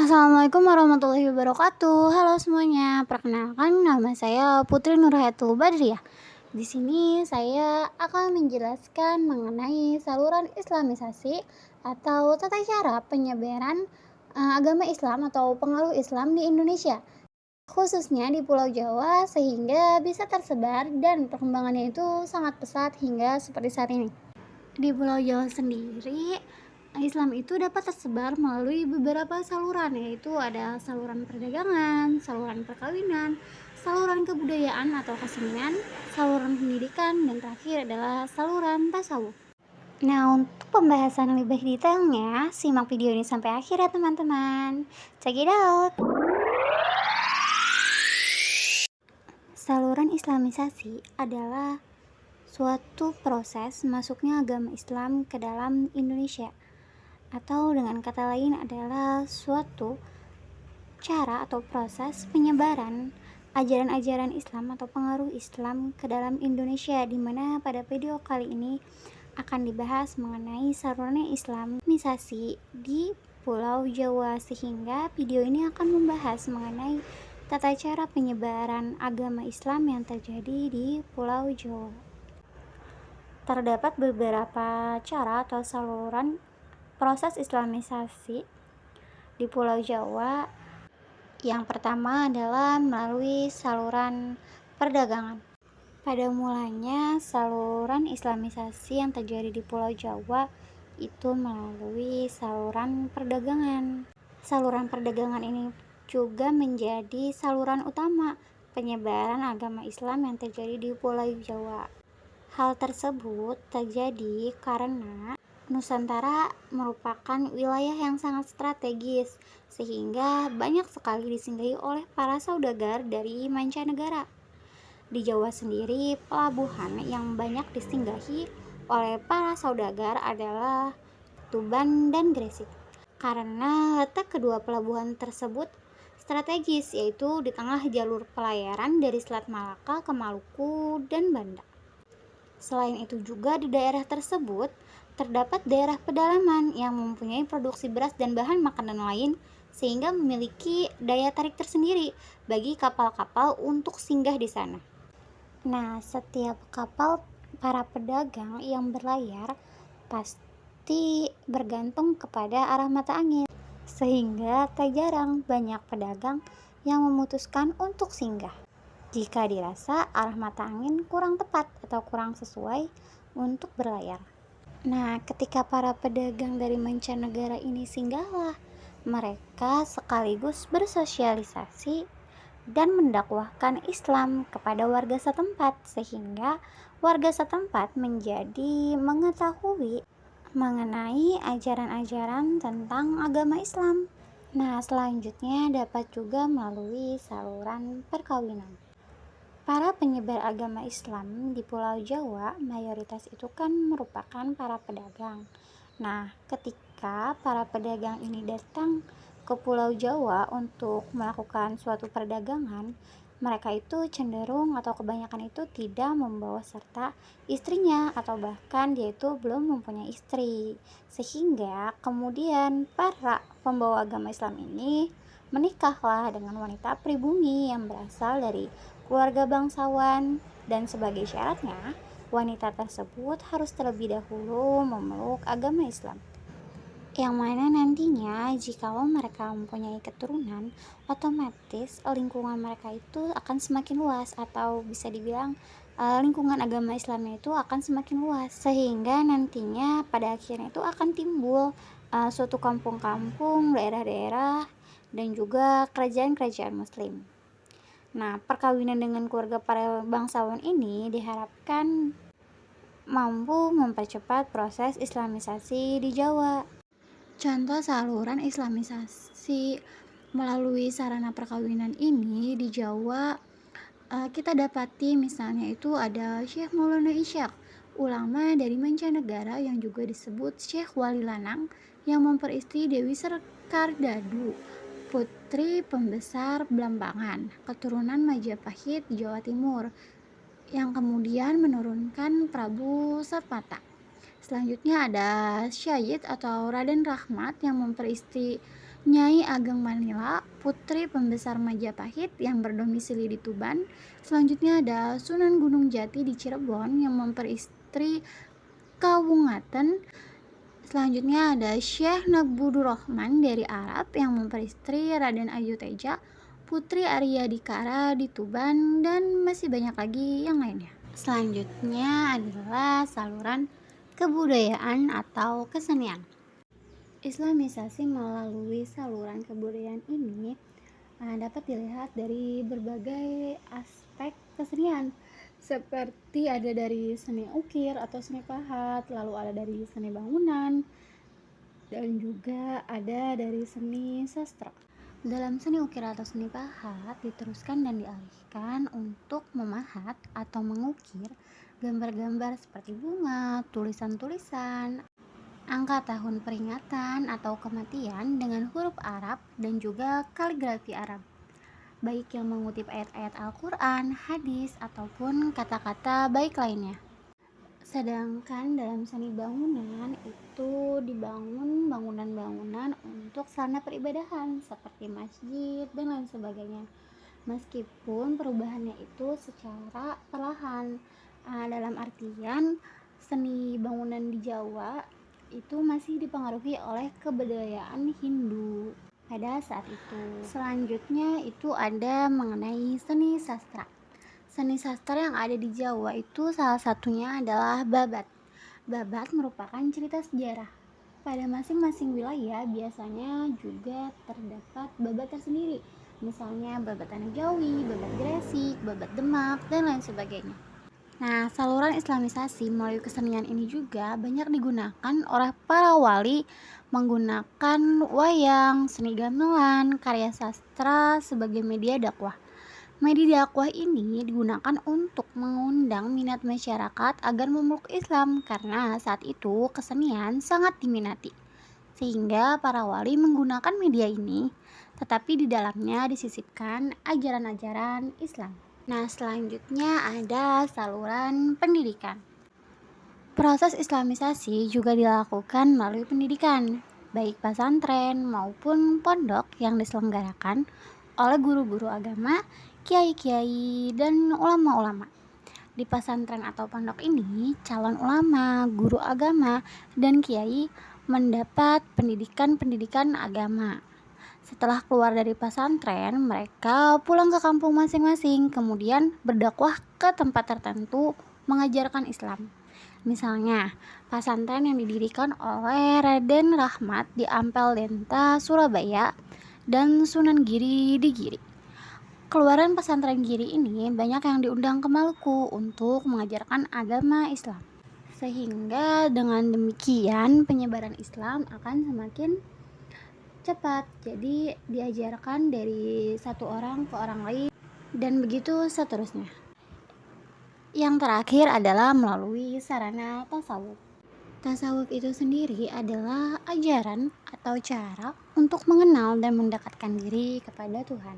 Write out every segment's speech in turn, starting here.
Assalamualaikum warahmatullahi wabarakatuh. Halo semuanya, perkenalkan nama saya Putri Nurhayatul Badriyah. Di sini saya akan menjelaskan mengenai saluran Islamisasi atau tata cara penyebaran agama Islam atau pengaruh Islam di Indonesia, khususnya di Pulau Jawa sehingga bisa tersebar dan perkembangannya itu sangat pesat hingga seperti saat ini. Di Pulau Jawa sendiri, Islam itu dapat tersebar melalui beberapa saluran, yaitu ada saluran perdagangan, saluran perkawinan, saluran kebudayaan atau kesenian, saluran pendidikan, dan terakhir adalah saluran tasawuf. Nah, untuk pembahasan lebih detailnya, simak video ini sampai akhir ya teman-teman. Check it out! Saluran Islamisasi adalah suatu proses masuknya agama Islam ke dalam Indonesia, atau dengan kata lain adalah suatu cara atau proses penyebaran ajaran-ajaran Islam atau pengaruh Islam ke dalam Indonesia, di mana pada video kali ini akan dibahas mengenai saluran Islamisasi di Pulau Jawa, sehingga video ini akan membahas mengenai tata cara penyebaran agama Islam yang terjadi di Pulau Jawa. Terdapat beberapa cara atau saluran proses Islamisasi di Pulau Jawa. Yang pertama adalah melalui saluran perdagangan. Pada mulanya, saluran Islamisasi yang terjadi di Pulau Jawa itu melalui saluran perdagangan. Saluran perdagangan ini juga menjadi saluran utama penyebaran agama Islam yang terjadi di Pulau Jawa. Hal tersebut terjadi karena Nusantara merupakan wilayah yang sangat strategis, sehingga banyak sekali disinggahi oleh para saudagar dari mancanegara. Di Jawa sendiri, pelabuhan yang banyak disinggahi oleh para saudagar adalah Tuban dan Gresik, karena letak kedua pelabuhan tersebut strategis, yaitu di tengah jalur pelayaran dari Selat Malaka ke Maluku dan Banda. Selain itu juga di daerah tersebut terdapat daerah pedalaman yang mempunyai produksi beras dan bahan makanan lain, sehingga memiliki daya tarik tersendiri bagi kapal-kapal untuk singgah di sana. Nah, setiap kapal para pedagang yang berlayar pasti bergantung kepada arah mata angin, sehingga tak jarang banyak pedagang yang memutuskan untuk singgah jika dirasa arah mata angin kurang tepat atau kurang sesuai untuk berlayar. Nah, ketika para pedagang dari mancanegara ini singgahlah, mereka sekaligus bersosialisasi dan mendakwahkan Islam kepada warga setempat, sehingga warga setempat menjadi mengetahui mengenai ajaran-ajaran tentang agama Islam. Nah, selanjutnya dapat juga melalui saluran perkawinan. Para penyebar agama Islam di Pulau Jawa mayoritas itu kan merupakan para pedagang. Nah, ketika para pedagang ini datang ke Pulau Jawa untuk melakukan suatu perdagangan, mereka itu cenderung atau kebanyakan itu tidak membawa serta istrinya, atau bahkan dia itu belum mempunyai istri, sehingga kemudian para pembawa agama Islam ini menikahlah dengan wanita pribumi yang berasal dari keluarga bangsawan, dan sebagai syaratnya wanita tersebut harus terlebih dahulu memeluk agama Islam, yang mana nantinya jikalau mereka mempunyai keturunan, otomatis lingkungan mereka itu akan semakin luas, atau bisa dibilang lingkungan agama Islamnya itu akan semakin luas, sehingga nantinya pada akhirnya itu akan timbul suatu kampung-kampung, daerah-daerah, dan juga kerajaan-kerajaan muslim. Nah, perkawinan dengan keluarga para bangsawan ini diharapkan mampu mempercepat proses Islamisasi di Jawa. Contoh saluran Islamisasi melalui sarana perkawinan ini di Jawa, kita dapati misalnya itu ada Syekh Maulana Ishaq, ulama dari mancanegara yang juga disebut Syekh Wali Lanang, yang memperistri Dewi Sekardadu, putri pembesar Blambangan, keturunan Majapahit Jawa Timur, yang kemudian menurunkan Prabu Satmata. Selanjutnya ada Syahid atau Raden Rahmat yang memperistri Nyai Ageng Manila, putri pembesar Majapahit yang berdomisili di Tuban. Selanjutnya ada Sunan Gunung Jati di Cirebon yang memperistri Kawungaten. Selanjutnya ada Syekh Nabudurrahman dari Arab yang memperistri Raden Ayu Teja, Putri Arya Dikara di Tuban, dan masih banyak lagi yang lainnya. Selanjutnya adalah saluran kebudayaan atau kesenian. Islamisasi melalui saluran kebudayaan ini dapat dilihat dari berbagai aspek kesenian, seperti ada dari seni ukir atau seni pahat, lalu ada dari seni bangunan, dan juga ada dari seni sastra. Dalam seni ukir atau seni pahat diteruskan dan dialihkan untuk memahat atau mengukir gambar-gambar seperti bunga, tulisan-tulisan, angka tahun peringatan atau kematian dengan huruf Arab, dan juga kaligrafi Arab, baik yang mengutip ayat-ayat Al-Quran, hadis, ataupun kata-kata baik lainnya. Sedangkan dalam seni bangunan itu dibangun bangunan-bangunan untuk sarana peribadahan seperti masjid dan lain sebagainya, meskipun perubahannya itu secara perlahan. Dalam artian seni bangunan di Jawa itu masih dipengaruhi oleh kebudayaan Hindu pada saat itu. Selanjutnya itu ada mengenai seni sastra. Seni sastra yang ada di Jawa itu salah satunya adalah babat. Babat merupakan cerita sejarah. Pada masing-masing wilayah biasanya juga terdapat babat tersendiri. Misalnya babat Tanah Jawi, babat Gresik, babat Demak, dan lain sebagainya. Nah, saluran islamisasi melalui kesenian ini juga banyak digunakan oleh para wali menggunakan wayang, seni gamelan, karya sastra sebagai media dakwah. Media dakwah ini digunakan untuk mengundang minat masyarakat agar memeluk Islam karena saat itu kesenian sangat diminati. Sehingga para wali menggunakan media ini, tetapi di dalamnya disisipkan ajaran-ajaran Islam. Nah, selanjutnya ada saluran pendidikan. Proses islamisasi juga dilakukan melalui pendidikan, baik pesantren maupun pondok yang diselenggarakan oleh guru-guru agama, kiai-kiai, dan ulama-ulama. Di pesantren atau pondok ini, calon ulama, guru agama, dan kiai mendapat pendidikan agama. Setelah keluar dari pesantren, mereka pulang ke kampung masing-masing, kemudian berdakwah ke tempat tertentu mengajarkan Islam. Misalnya, pesantren yang didirikan oleh Raden Rahmat di Ampel Denta, Surabaya, dan Sunan Giri di Giri. Keluaran pesantren Giri ini banyak yang diundang ke Maluku untuk mengajarkan agama Islam. Sehingga dengan demikian penyebaran Islam akan semakin cepat, jadi diajarkan dari satu orang ke orang lain dan begitu seterusnya. Yang terakhir adalah melalui sarana tasawuf. Tasawuf itu sendiri adalah ajaran atau cara untuk mengenal dan mendekatkan diri kepada Tuhan.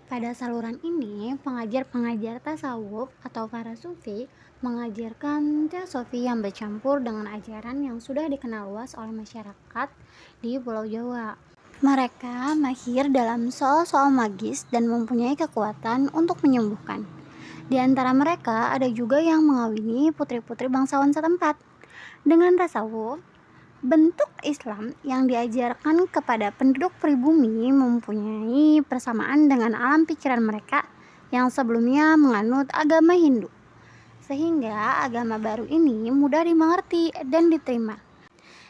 Pada saluran ini, pengajar-pengajar tasawuf atau para sufi mengajarkan teosofi yang bercampur dengan ajaran yang sudah dikenal luas oleh masyarakat di Pulau Jawa. Mereka mahir dalam soal-soal magis dan mempunyai kekuatan untuk menyembuhkan. Di antara mereka ada juga yang mengawini putri-putri bangsawan setempat. Dengan tasawuf, bentuk Islam yang diajarkan kepada penduduk pribumi mempunyai persamaan dengan alam pikiran mereka yang sebelumnya menganut agama Hindu. Sehingga agama baru ini mudah dimengerti dan diterima.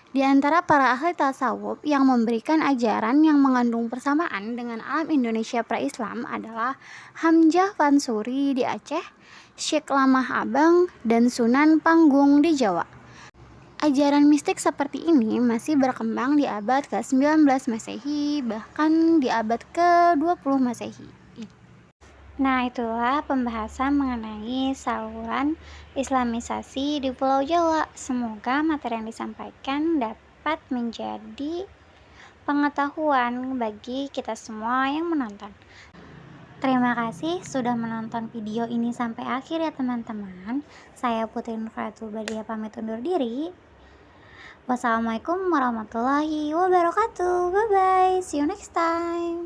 Di antara para ahli tasawuf yang memberikan ajaran yang mengandung persamaan dengan alam Indonesia pra-Islam adalah Hamzah Fansuri di Aceh, Syekh Lamah Abang, dan Sunan Panggung di Jawa. Ajaran mistik seperti ini masih berkembang di abad ke-19 Masehi, bahkan di abad ke-20 Masehi. Nah, itulah pembahasan mengenai saluran islamisasi di Pulau Jawa. Semoga materi yang disampaikan dapat menjadi pengetahuan bagi kita semua yang menonton. Terima kasih sudah menonton video ini sampai akhir ya teman-teman. Saya Putri Nurfatul Badia pamit undur diri. Wassalamualaikum warahmatullahi wabarakatuh. Bye bye. See you next time.